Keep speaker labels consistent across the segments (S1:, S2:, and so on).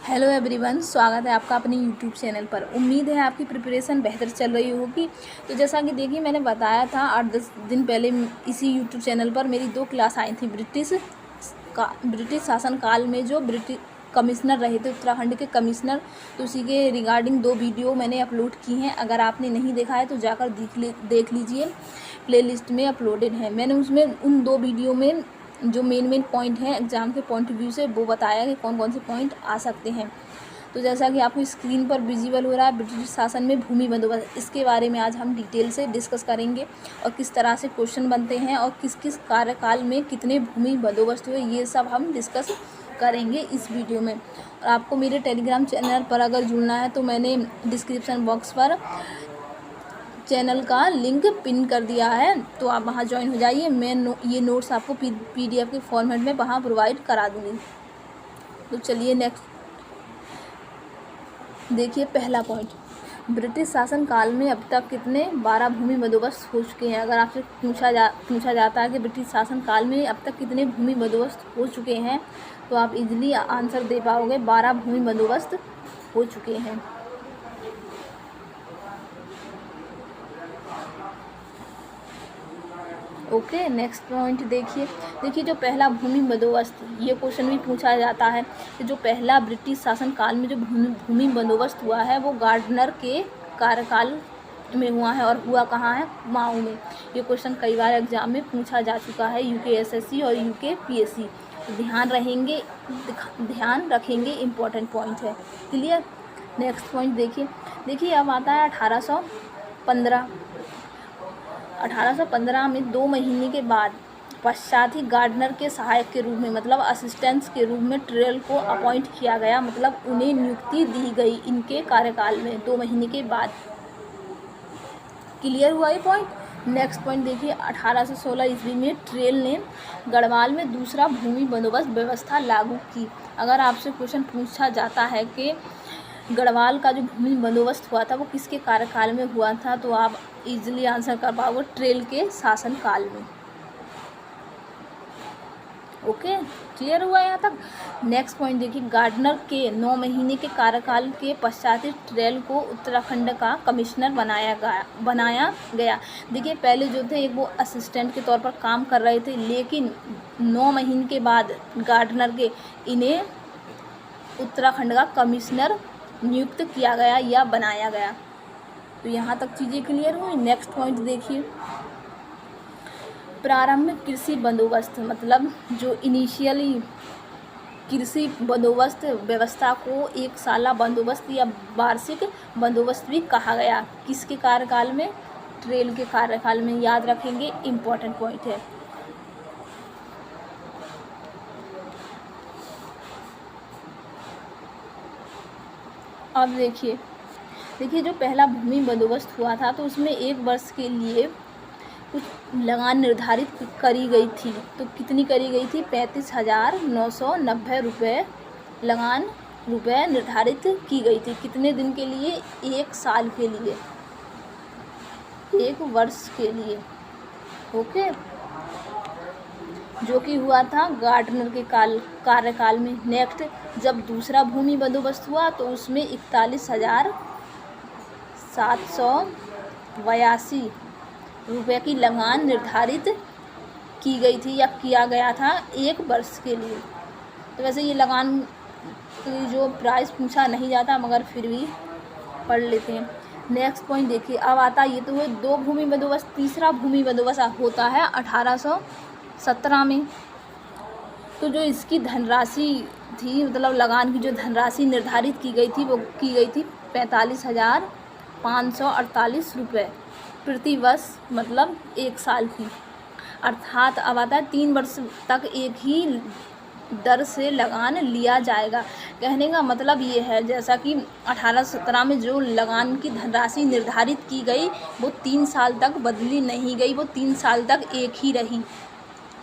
S1: Hello everyone, स्वागत है आपका अपने यूट्यूब चैनल पर। उम्मीद है आपकी प्रिपरेशन बेहतर चल रही होगी। तो जैसा कि देखिए, मैंने बताया था 8-10 दिन पहले इसी यूट्यूब चैनल पर मेरी 2 क्लास आई थी। ब्रिटिश शासनकाल में जो ब्रिटिश कमिश्नर रहे थे, उत्तराखंड के कमिश्नर, तो उसी के रिगार्डिंग 2 वीडियो मैंने अपलोड की हैं। अगर आपने नहीं देखा है तो जाकर देख लीजिए, प्लेलिस्ट में अपलोडेड है। मैंने उसमें उन 2 वीडियो में जो मेन पॉइंट हैं एग्ज़ाम के पॉइंट ऑफ व्यू से, वो बताया कि कौन कौन से पॉइंट आ सकते हैं। तो जैसा कि आपको स्क्रीन पर विजिबल हो रहा है, ब्रिटिश शासन में भूमि बंदोबस्त, इसके बारे में आज हम डिटेल से डिस्कस करेंगे और किस तरह से क्वेश्चन बनते हैं और किस किस कार्यकाल में कितने भूमि बंदोबस्त हुए, ये सब हम डिस्कस करेंगे इस वीडियो में। और आपको मेरे टेलीग्राम चैनल पर अगर जुड़ना है तो मैंने डिस्क्रिप्शन बॉक्स पर चैनल का लिंक पिन कर दिया है, तो आप वहां ज्वाइन हो जाइए। मैं ये नोट्स आपको PDF के फॉर्मेट में वहां प्रोवाइड करा दूँगी। तो चलिए नेक्स्ट देखिए, पहला पॉइंट, ब्रिटिश शासन काल में अब तक कितने 12 भूमि बंदोबस्त हो चुके हैं। अगर आपसे पूछा जाता है कि ब्रिटिश शासन काल में अब तक कितने भूमि बंदोबस्त हो चुके हैं, तो आप इजीली आंसर दे पाओगे, 12 भूमि बंदोबस्त हो चुके हैं। ओके, नेक्स्ट पॉइंट देखिए जो पहला भूमि बंदोबस्त, ये क्वेश्चन भी पूछा जाता है कि जो पहला ब्रिटिश शासन काल में जो भूमि बंदोबस्त हुआ है वो गार्डनर के कार्यकाल में हुआ है, और हुआ कहाँ है, कुमाऊं में। ये क्वेश्चन कई बार एग्जाम में पूछा जा चुका है, UKSSC और UKPSC। ध्यान रखेंगे, इम्पोर्टेंट पॉइंट है। क्लियर। नेक्स्ट पॉइंट देखिए अब आता है 1815 में 2 महीने के बाद पश्चात ही गार्डनर के सहायक के रूप में, मतलब असिस्टेंट्स के रूप में ट्रेल को अपॉइंट किया गया, मतलब उन्हें नियुक्ति दी गई इनके कार्यकाल में 2 महीने के बाद। क्लियर हुआ ये पॉइंट। नेक्स्ट पॉइंट देखिए, 1816 ईस्वी में ट्रेल ने गढ़वाल में दूसरा भूमि बंदोबस्त व्यवस्था लागू की। अगर आपसे क्वेश्चन पूछा जाता है कि गढ़वाल का जो भूमि बंदोबस्त हुआ था वो किसके कार्यकाल में हुआ था, तो आप इजीली आंसर कर पाओगे, ट्रेल के शासनकाल में। ओके, क्लियर हुआ यहाँ तक। नेक्स्ट पॉइंट देखिए, गार्डनर के 9 महीने के कार्यकाल के पश्चात ट्रेल को उत्तराखंड का कमिश्नर बनाया गया। देखिए, पहले जो थे एक वो असिस्टेंट के तौर पर काम कर रहे थे, लेकिन 9 महीने के बाद गार्डनर के इन्हें उत्तराखंड का कमिश्नर नियुक्त किया गया या बनाया गया। तो यहाँ तक चीज़ें क्लियर हुई। नेक्स्ट पॉइंट देखिए, प्रारंभिक कृषि बंदोबस्त, मतलब जो इनिशियली कृषि बंदोबस्त व्यवस्था को एक साला बंदोबस्त या वार्षिक बंदोबस्त भी कहा गया। किसके कार्यकाल में, ट्रेल के कार्यकाल में। याद रखेंगे, इम्पोर्टेंट पॉइंट है। अब देखिए जो पहला भूमि बंदोबस्त हुआ था तो उसमें 1 वर्ष के लिए कुछ लगान निर्धारित करी गई थी। तो कितनी करी गई थी, 35,990 रुपये लगान निर्धारित की गई थी। कितने दिन के लिए, 1 साल के लिए, 1 वर्ष के लिए। ओके, जो कि हुआ था गार्डनर के कार्यकाल में। नेक्स्ट, जब दूसरा भूमि बंदोबस्त हुआ तो उसमें 41,782 रुपये की लगान निर्धारित की गई थी या किया गया था 1 वर्ष के लिए। तो वैसे ये लगान की जो प्राइस पूछा नहीं जाता, मगर फिर भी पढ़ लेते हैं। नेक्स्ट पॉइंट देखिए, अब आता है, ये तो हुए 2 भूमि बंदोबस्त। तीसरा भूमि बंदोबस्त होता है 1817 में। तो जो इसकी धनराशि थी, मतलब लगान की जो धनराशि निर्धारित की गई थी वो की गई थी 45,548 रुपये प्रति वर्ष, मतलब 1 साल की। अर्थात अब आता है 3 वर्ष तक एक ही दर से लगान लिया जाएगा। कहने का मतलब ये है, जैसा कि 1817 में जो लगान की धनराशि निर्धारित की गई वो 3 साल तक बदली नहीं गई, वो 3 साल तक एक ही रही।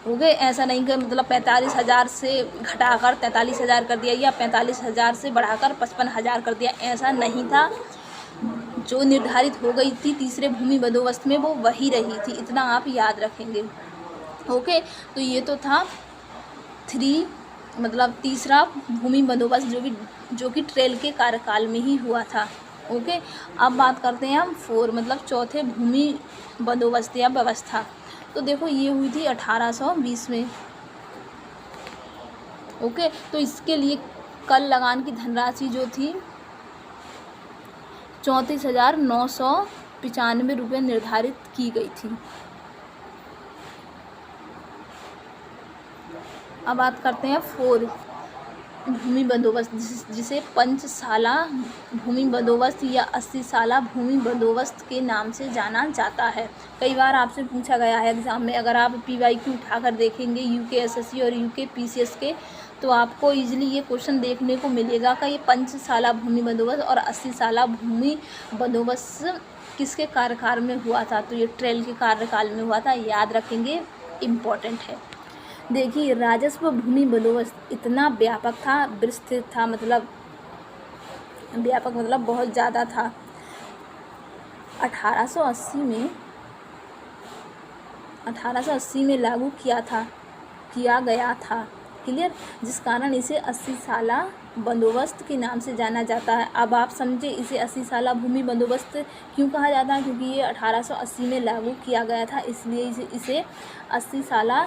S1: हो गए, ऐसा नहीं कि मतलब 45,000 से घटाकर 43,000 कर दिया या 45,000 से बढ़ाकर 55,000 कर दिया, ऐसा नहीं था। जो निर्धारित हो गई थी तीसरे भूमि बंदोबस्त में वो वही रही थी, इतना आप याद रखेंगे। ओके, तो ये तो था 3 मतलब तीसरा भूमि बंदोबस्त जो कि ट्रेल के कार्यकाल में ही हुआ था। ओके, अब बात करते हैं हम 4 मतलब चौथे भूमि बंदोबस्त या व्यवस्था। तो देखो ये हुई थी 1820 में। ओके, तो इसके लिए कल लगान की धनराशि जो थी 34,995 रुपये निर्धारित की गई थी। अब बात करते हैं 4 भूमि बंदोबस्त, जिसे पंचशाला भूमि बंदोबस्त या 80 साला भूमि बंदोबस्त के नाम से जाना जाता है। कई बार आपसे पूछा गया है एग्ज़ाम में, अगर आप PYQ उठाकर देखेंगे UKSSC और UKPCS के, तो आपको इजीली ये क्वेश्चन देखने को मिलेगा कि ये पंचशाला भूमि बंदोबस्त और 80 साला भूमि बंदोबस्त किसके कार्यकाल में हुआ था। तो ये ट्रेल के कार्यकाल में हुआ था, याद रखेंगे, इम्पॉर्टेंट है। देखिए, राजस्व भूमि बंदोबस्त इतना व्यापक था, विस्तृत था, मतलब व्यापक मतलब बहुत ज़्यादा था। 1880 में लागू किया गया था, क्लियर, जिस कारण इसे 80 साला बंदोबस्त के नाम से जाना जाता है। अब आप समझे इसे 80 साला भूमि बंदोबस्त क्यों कहा जाता है, क्योंकि ये 1880 में लागू किया गया था, इसलिए इसे 80 साला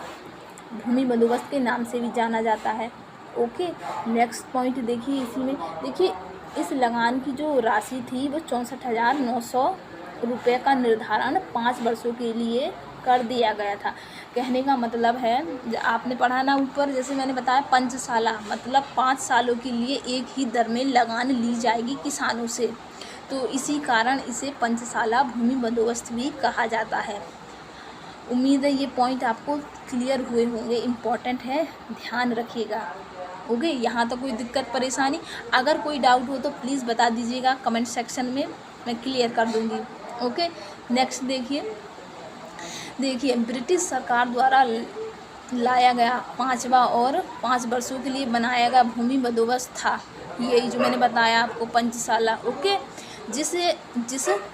S1: भूमि बंदोबस्त के नाम से भी जाना जाता है। ओके, नेक्स्ट पॉइंट देखिए, इसी में देखिए इस लगान की जो राशि थी वो 64,900 रुपये का निर्धारण 5 वर्षों के लिए कर दिया गया था। कहने का मतलब है, आपने पढ़ा ना ऊपर, जैसे मैंने बताया पंचशाला मतलब 5 सालों के लिए एक ही दर में लगान ली जाएगी किसानों से, तो इसी कारण इसे पंचशाला भूमि बंदोबस्त भी कहा जाता है। उम्मीद है ये पॉइंट आपको क्लियर हुए होंगे, इम्पॉर्टेंट है, ध्यान रखिएगा। ओके, यहाँ तक कोई दिक्कत परेशानी, अगर कोई डाउट हो तो प्लीज़ बता दीजिएगा कमेंट सेक्शन में, मैं क्लियर कर दूँगी। ओके, नेक्स्ट देखिए ब्रिटिश सरकार द्वारा लाया गया 5वां और 5 वर्षों के लिए बनाया गया भूमि बंदोबस्त था, यही जो मैंने बताया आपको पंचशाला। ओके, जिस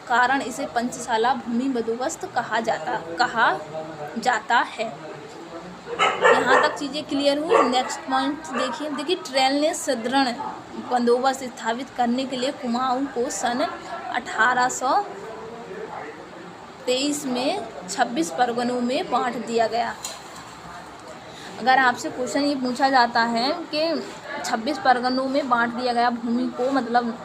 S1: कारण इसे पंचशाला भूमि बंदोबस्त कहा जाता है। यहाँ तक चीज़ें क्लियर हुई। नेक्स्ट पॉइंट देखिए ट्रेल ने सुदृढ़ बंदोबस्त स्थापित करने के लिए कुमाऊं को सन 1823 में 26 परगनों में बांट दिया गया। अगर आपसे क्वेश्चन ये पूछा जाता है कि 26 परगनों में बांट दिया गया भूमि को, मतलब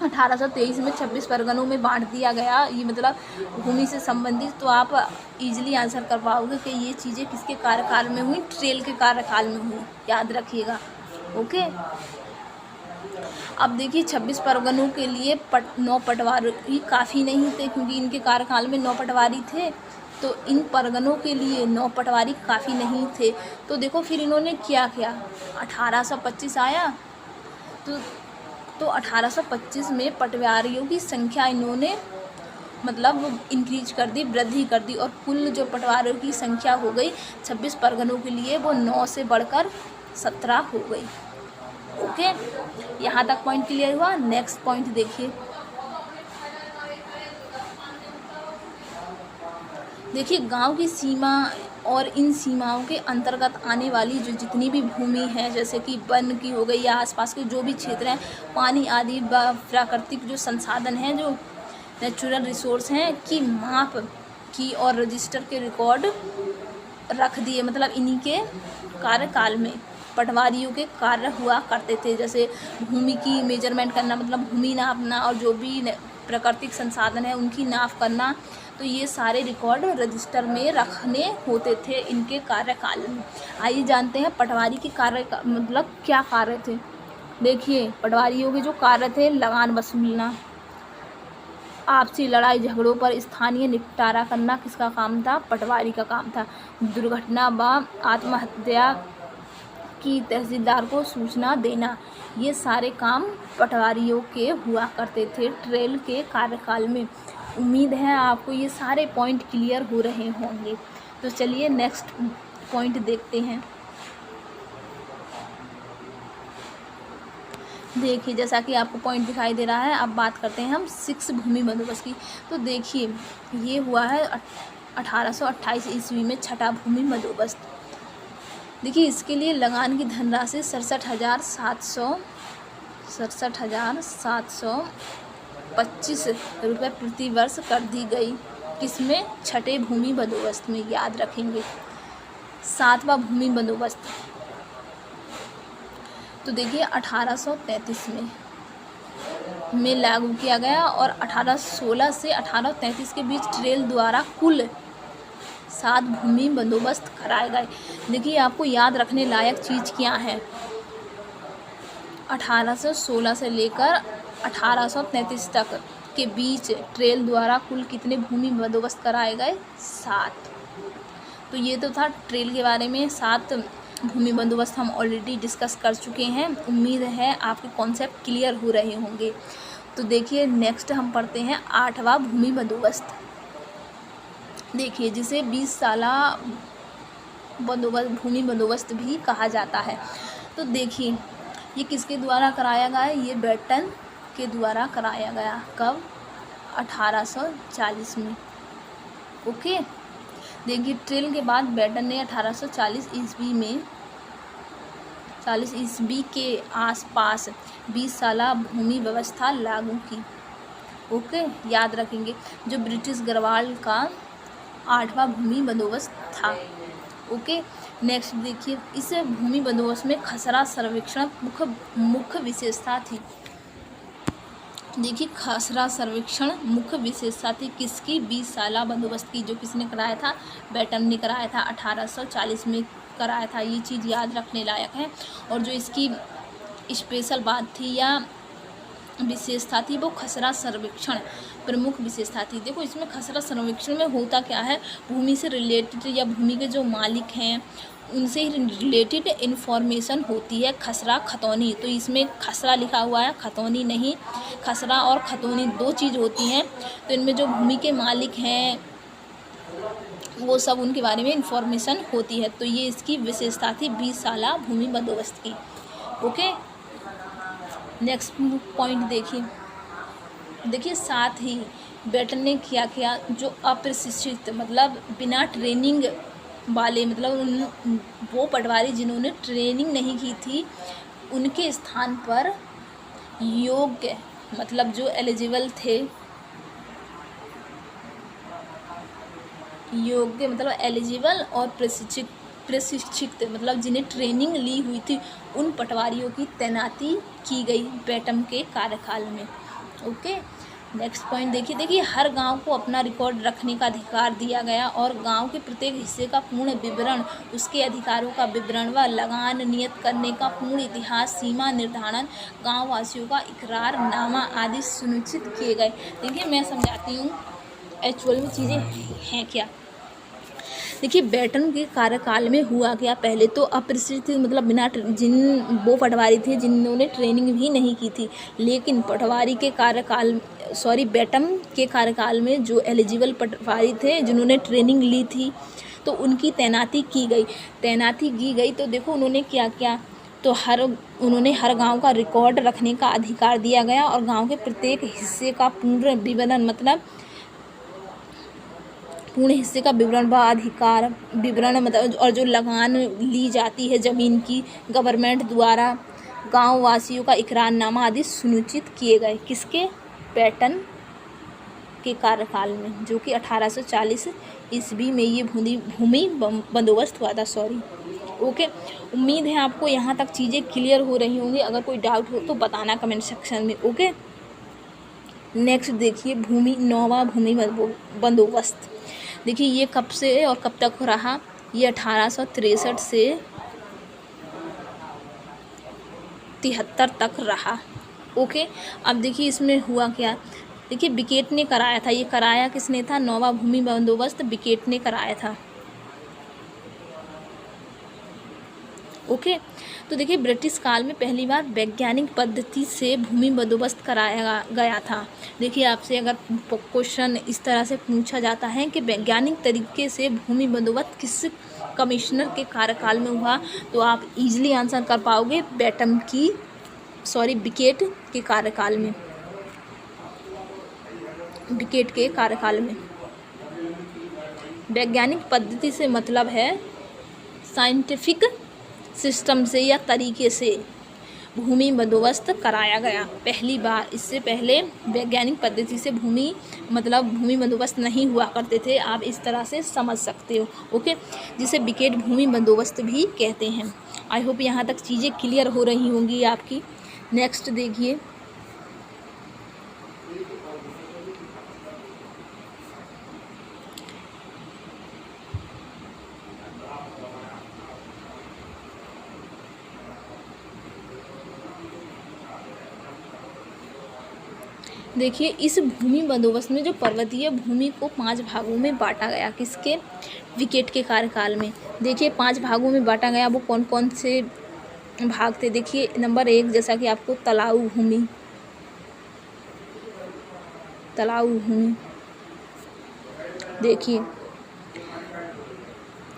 S1: 1823 में 26 परगनों में बांट दिया गया, ये मतलब भूमि से संबंधित, तो आप इजीली आंसर कर पाओगे कि ये चीज़ें किसके कार्यकाल में हुई, ट्रेल के कार्यकाल में हुई, याद रखिएगा। ओके, अब देखिए 26 परगनों के लिए 9 पटवारी काफ़ी नहीं थे, क्योंकि इनके कार्यकाल में 9 पटवारी थे, तो इन परगनों के लिए 9 पटवारी काफ़ी नहीं थे। तो देखो फिर इन्होंने क्या किया, 1825 आया, तो 1825 में पटवारियों की संख्या इन्होंने मतलब इंक्रीज कर दी, वृद्धि कर दी, और कुल जो पटवारियों की संख्या हो गई 26 परगनों के लिए वो 9 से बढ़कर 17 हो गई। ओके, यहाँ तक पॉइंट क्लियर हुआ। नेक्स्ट पॉइंट देखिए गांव की सीमा और इन सीमाओं के अंतर्गत आने वाली जो जितनी भी भूमि है, जैसे कि वन की हो गई या आसपास के जो भी क्षेत्र हैं, पानी आदि प्राकृतिक जो संसाधन हैं, जो नेचुरल रिसोर्स हैं, की माप की और रजिस्टर के रिकॉर्ड रख दिए। मतलब इन्हीं के कार्यकाल में पटवारियों के कार्य हुआ करते थे, जैसे भूमि की मेजरमेंट करना, मतलब भूमि नापना, और जो भी प्राकृतिक संसाधन है उनकी नाप करना, तो ये सारे रिकॉर्ड रजिस्टर में रखने होते थे इनके कार्यकाल में। आइए जानते हैं पटवारी के कार्य का मतलब क्या कार्य थे। देखिए पटवारियों के जो कार्य थे, लगान वसूलना, आपसी लड़ाई झगड़ों पर स्थानीय निपटारा करना किसका काम था, पटवारी का काम था। दुर्घटना व आत्महत्या की तहसीलदार को सूचना देना, ये सारे काम पटवारियों के हुआ करते थे ट्रेल के कार्यकाल में। उम्मीद है आपको ये सारे पॉइंट क्लियर हो रहे होंगे। तो चलिए नेक्स्ट पॉइंट देखते हैं। देखिए जैसा कि आपको पॉइंट दिखाई दे रहा है, अब बात करते हैं हम 6 भूमि बंदोबस्त की। तो देखिए ये हुआ है 1828 ईस्वी में 6ठा भूमि बंदोबस्त। देखिए इसके लिए लगान की धनराशि 67,725 रुपये प्रति वर्ष कर दी गई। किसमें? छठे भूमि बंदोबस्त में, याद रखेंगे। 7वां भूमि बंदोबस्त तो देखिए 1833 में लागू किया गया और 1816 से 1833 के बीच ट्रेल द्वारा कुल 7 भूमि बंदोबस्त कराए गए। देखिए आपको याद रखने लायक चीज़ क्या है, 1816 से लेकर 1833 तक के बीच ट्रेल द्वारा कुल कितने भूमि बंदोबस्त कराए गए? 7। तो ये तो था ट्रेल के बारे में। 7 भूमि बंदोबस्त हम ऑलरेडी डिस्कस कर चुके हैं। उम्मीद है आपके कॉन्सेप्ट क्लियर हो रहे होंगे। तो देखिए नेक्स्ट हम पढ़ते हैं 8वां भूमि बंदोबस्त। देखिए जिसे 20 साला भूमि बंदोबस्त भी कहा जाता है। तो देखिए ये किसके द्वारा कराया गया है? ये बेटन के द्वारा कराया गया। कब? 1840 में। ओके, देखिए ट्रेल के बाद बेटन ने 1840 ईस्वी के आसपास 20 साला भूमि व्यवस्था लागू की। ओके, याद रखेंगे। जो ब्रिटिश गढ़वाल का 8वां भूमि बंदोबस्त था। ओके, नेक्स्ट देखिए इस भूमि बंदोबस्त में खसरा सर्वेक्षण मुख्य विशेषता थी। देखिए खसरा सर्वेक्षण मुख्य विशेषता थी किसकी? 20 साला बंदोबस्त की। जो किसने कराया था? बेटन ने कराया था, 1840 में कराया था। ये चीज़ याद रखने लायक है। और जो इसकी स्पेशल बात थी या विशेषता थी वो खसरा सर्वेक्षण प्रमुख विशेषता थी। देखो इसमें खसरा सर्वेक्षण में होता क्या है, भूमि से रिलेटेड या भूमि के जो मालिक हैं उनसे रिलेटेड इन्फॉर्मेशन होती है। खसरा खतौनी, तो इसमें खसरा लिखा हुआ है, खतौनी नहीं। खसरा और खतौनी 2 चीज़ होती हैं। तो इनमें जो भूमि के मालिक हैं वो सब उनके बारे में इन्फॉर्मेशन होती है। तो ये इसकी विशेषता थी 20 साला भूमि बंदोबस्त की। ओके, नेक्स्ट पॉइंट देखिए साथ ही बेटन ने क्या किया, जो अप्रशिक्षित मतलब बिना ट्रेनिंग वाले, मतलब वो पटवारी जिन्होंने ट्रेनिंग नहीं की थी उनके स्थान पर योग्य मतलब जो एलिजिबल थे, योग्य मतलब एलिजिबल और प्रशिक्षित मतलब जिन्हें ट्रेनिंग ली हुई थी उन पटवारियों की तैनाती की गई बेटन के कार्यकाल में। ओके, नेक्स्ट पॉइंट देखिए हर गांव को अपना रिकॉर्ड रखने का अधिकार दिया गया और गांव के प्रत्येक हिस्से का पूर्ण विवरण, उसके अधिकारों का विवरण व लगान नियत करने का पूर्ण इतिहास, सीमा निर्धारण, गाँव वासियों का इकरारनामा आदि सुनिश्चित किए गए। देखिए मैं समझाती हूँ एक्चुअल में चीज़ें हैं क्या। देखिए बेटन के कार्यकाल में हुआ क्या, पहले तो अप्रशिक्षित मतलब बिना वो पटवारी थे जिन्होंने ट्रेनिंग भी नहीं की थी, लेकिन बेटन के कार्यकाल में जो एलिजिबल पटवारी थे जिन्होंने ट्रेनिंग ली थी तो उनकी तैनाती की गई। तो देखो उन्होंने क्या किया, तो उन्होंने हर गांव का रिकॉर्ड रखने का अधिकार दिया गया और गांव के प्रत्येक हिस्से का पूर्ण विवरण मतलब पूर्ण हिस्से का विवरण व अधिकार विवरण मतलब और जो लगान ली जाती है ज़मीन की गवर्नमेंट द्वारा, गांव वासियों का इकरारनामा आदि सुनिश्चित किए गए। किसके? बेटन के कार्यकाल में, जो कि 1840 ईस्वी में ये भूमि बंदोबस्त हुआ था। ओके, उम्मीद है आपको यहाँ तक चीज़ें क्लियर हो रही होंगी। अगर कोई डाउट हो तो बताना कमेंट सेक्शन में। ओके, नेक्स्ट देखिए 9वां भूमि बंदोबस्त। देखिए ये कब से और कब तक रहा, ये 1863 से 73 तक रहा। ओके, अब देखिए इसमें हुआ क्या, देखिए बिकेट ने कराया था। ये कराया किसने था? 9वां भूमि बंदोबस्त बिकेट ने कराया था। ओके, तो देखिए ब्रिटिश काल में पहली बार वैज्ञानिक पद्धति से भूमि बंदोबस्त कराया गया था। देखिए आपसे अगर क्वेश्चन इस तरह से पूछा जाता है कि वैज्ञानिक तरीके से भूमि बंदोबस्त किस कमिश्नर के कार्यकाल में हुआ, तो आप इजीली आंसर कर पाओगे बिकेट के कार्यकाल में। बिकेट के कार्यकाल में वैज्ञानिक पद्धति से मतलब है साइंटिफिक सिस्टम से या तरीके से भूमि बंदोबस्त कराया गया। पहली बार, इससे पहले वैज्ञानिक पद्धति से भूमि बंदोबस्त नहीं हुआ करते थे। आप इस तरह से समझ सकते हो, ओके, जिसे बिकेट भूमि बंदोबस्त भी कहते हैं। आई होप यहाँ तक चीज़ें क्लियर हो रही होंगी आपकी। नेक्स्ट देखिए, देखिए इस भूमि बंदोबस्त में जो पर्वतीय भूमि को 5 भागों में बांटा गया, किसके, विकेट के कार्यकाल में। देखिए 5 भागों में बांटा गया, वो कौन कौन से भाग थे। देखिए नंबर 1, जैसा कि आपको तलाऊ भूमि, देखिए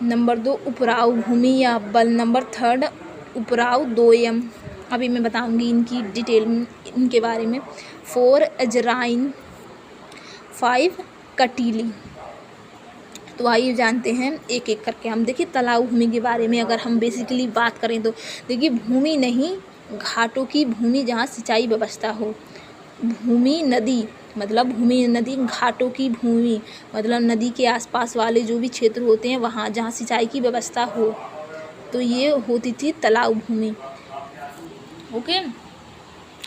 S1: नंबर 2 उपराऊ भूमि या अब्बल, नंबर 3 उपराऊ दोयम, अभी मैं बताऊंगी इनकी डिटेल इनके बारे में। 4 अजराइन, 5 कटीली। तो आइए जानते हैं एक एक करके हम। देखिए तालाब भूमि के बारे में अगर हम बेसिकली बात करें तो देखिए भूमि नहीं, घाटों की भूमि जहाँ सिंचाई व्यवस्था हो। भूमि नदी मतलब भूमि नदी, घाटों की भूमि मतलब नदी के आसपास वाले जो भी क्षेत्र होते हैं वहाँ जहाँ सिंचाई की व्यवस्था हो, तो ये होती थी तालाब भूमि, ओके,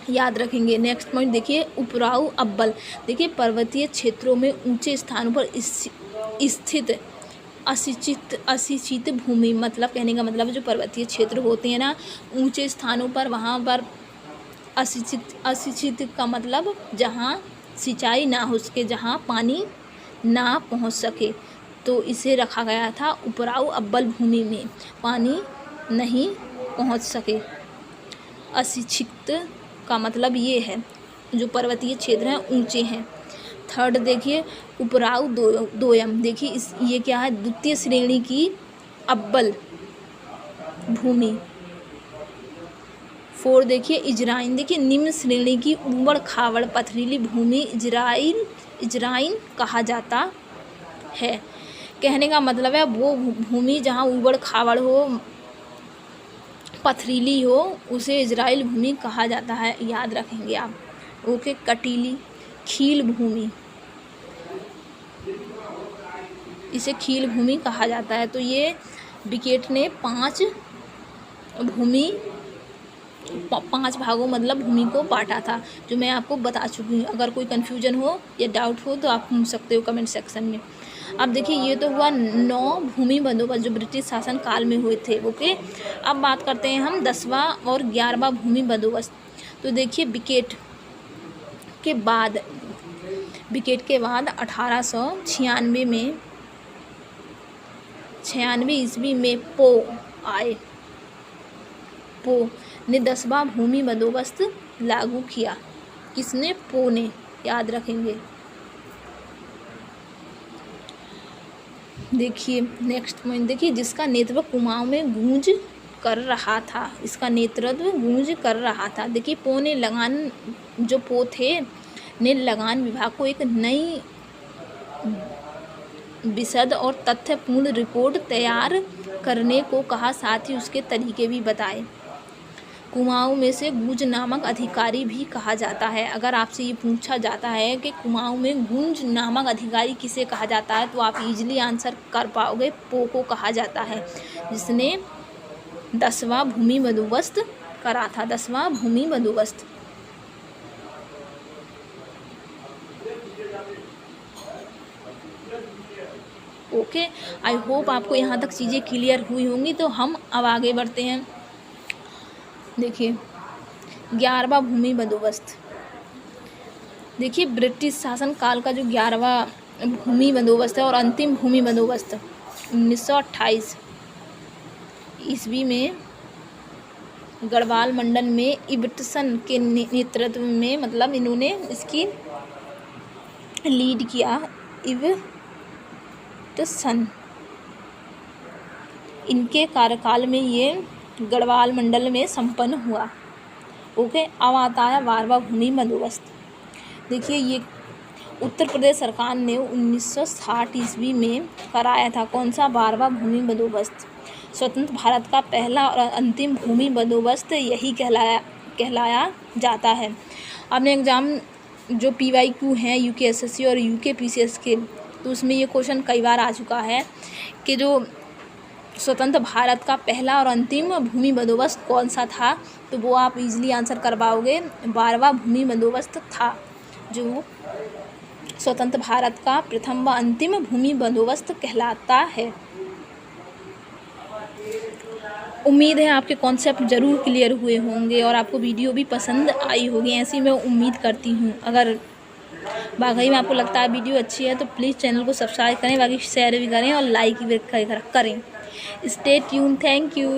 S1: याद रखेंगे। नेक्स्ट पॉइंट देखिए उपराऊ अब्बल। देखिए पर्वतीय क्षेत्रों में ऊंचे स्थानों पर स्थित असिंचित भूमि, मतलब कहने का मतलब जो पर्वतीय क्षेत्र होते हैं ना ऊंचे स्थानों पर, वहाँ पर असिंचित का मतलब जहाँ सिंचाई ना हो सके, जहाँ पानी ना पहुँच सके, तो इसे रखा गया था उपराऊ अब्बल भूमि में, पानी नहीं पहुँच सके। असिंचित का मतलब ये है जो पर्वतीय क्षेत्र हैं ऊंचे हैं। 3 देखिए उपराऊ दोयम। देखिए ये क्या है, द्वितीय श्रेणी की अब्बल भूमि। 4 देखिए इजराइन। देखिए निम्न श्रेणी की उबड़ खाबड़ पथरीली भूमि इजराइन कहा जाता है। कहने का मतलब है वो भूमि जहाँ उबड़ खाबड़ हो, पथरीली हो, उसे इजराइल भूमि कहा जाता है, याद रखेंगे आप, ओके। कटीली, खील भूमि, इसे खील भूमि कहा जाता है। तो ये बिकेट ने 5 भागों मतलब भूमि को बांटा था, जो मैं आपको बता चुकी हूँ। अगर कोई कन्फ्यूजन हो या डाउट हो तो आप पूछ सकते हो कमेंट सेक्शन में। अब देखिए ये तो हुआ 9 भूमि बंदोबस्त जो ब्रिटिश शासन काल में हुए थे, ओके। अब बात करते हैं हम 10वां और 11वां भूमि बंदोबस्त। तो देखिए बिकेट के बाद 1896 में 96 ईस्वी में पो ने 10वां भूमि बंदोबस्त लागू किया। किसने? पो ने, याद रखेंगे। देखिए नेक्स्ट पॉइंट देखिए, जिसका नेतृत्व कुमाऊं में गूंज कर रहा था, इसका नेतृत्व गूंज कर रहा था। देखिए पो ने लगान विभाग को एक नई विशद और तथ्यपूर्ण रिपोर्ट तैयार करने को कहा, साथ ही उसके तरीके भी बताए। कुमाऊं में से गूंज नामक अधिकारी भी कहा जाता है। अगर आपसे ये पूछा जाता है कि कुमाऊं में गूंज नामक अधिकारी किसे कहा जाता है, तो आप इजीली आंसर कर पाओगे, पो को कहा जाता है, जिसने 10वां भूमि बंदोबस्त करा था। 10वां भूमि बंदोबस्त, ओके। आई होप आपको यहाँ तक चीज़ें क्लियर हुई होंगी। तो हम अब आगे बढ़ते हैं। देखिए 11वां भूमि बंदोबस्त। देखिए ब्रिटिश शासन काल का जो 11वां भूमि बंदोबस्त है और अंतिम भूमि बंदोबस्त 1928 ईस्वी में गढ़वाल मंडल में इबटसन के नेतृत्व में, मतलब इन्होंने इसकी लीड किया, इबटसन, इनके कार्यकाल में ये गढ़वाल मंडल में संपन्न हुआ, ओके। अब आता है 12वां भूमि बंदोबस्त। देखिए ये उत्तर प्रदेश सरकार ने 1960 ईस्वी में कराया था। कौन सा? 12वां भूमि बंदोबस्त। स्वतंत्र भारत का पहला और अंतिम भूमि बंदोबस्त यही कहलाया जाता है। आपने एग्ज़ाम जो PYQ हैं UKSSC और UKPCS के, तो उसमें ये क्वेश्चन कई बार आ चुका है कि जो स्वतंत्र भारत का पहला और अंतिम भूमि बंदोबस्त कौन सा था, तो वो आप इजीली आंसर कर पाओगे। 12वां भूमि बंदोबस्त था जो स्वतंत्र भारत का प्रथम व अंतिम भूमि बंदोबस्त कहलाता है। उम्मीद है आपके कॉन्सेप्ट ज़रूर क्लियर हुए होंगे और आपको वीडियो भी पसंद आई होगी, ऐसी मैं उम्मीद करती हूँ। अगर वाकई में आपको लगता है वीडियो अच्छी है तो प्लीज़ चैनल को सब्सक्राइब करें, बाकी शेयर भी करें और लाइक भी करें। Stay tune, thank you.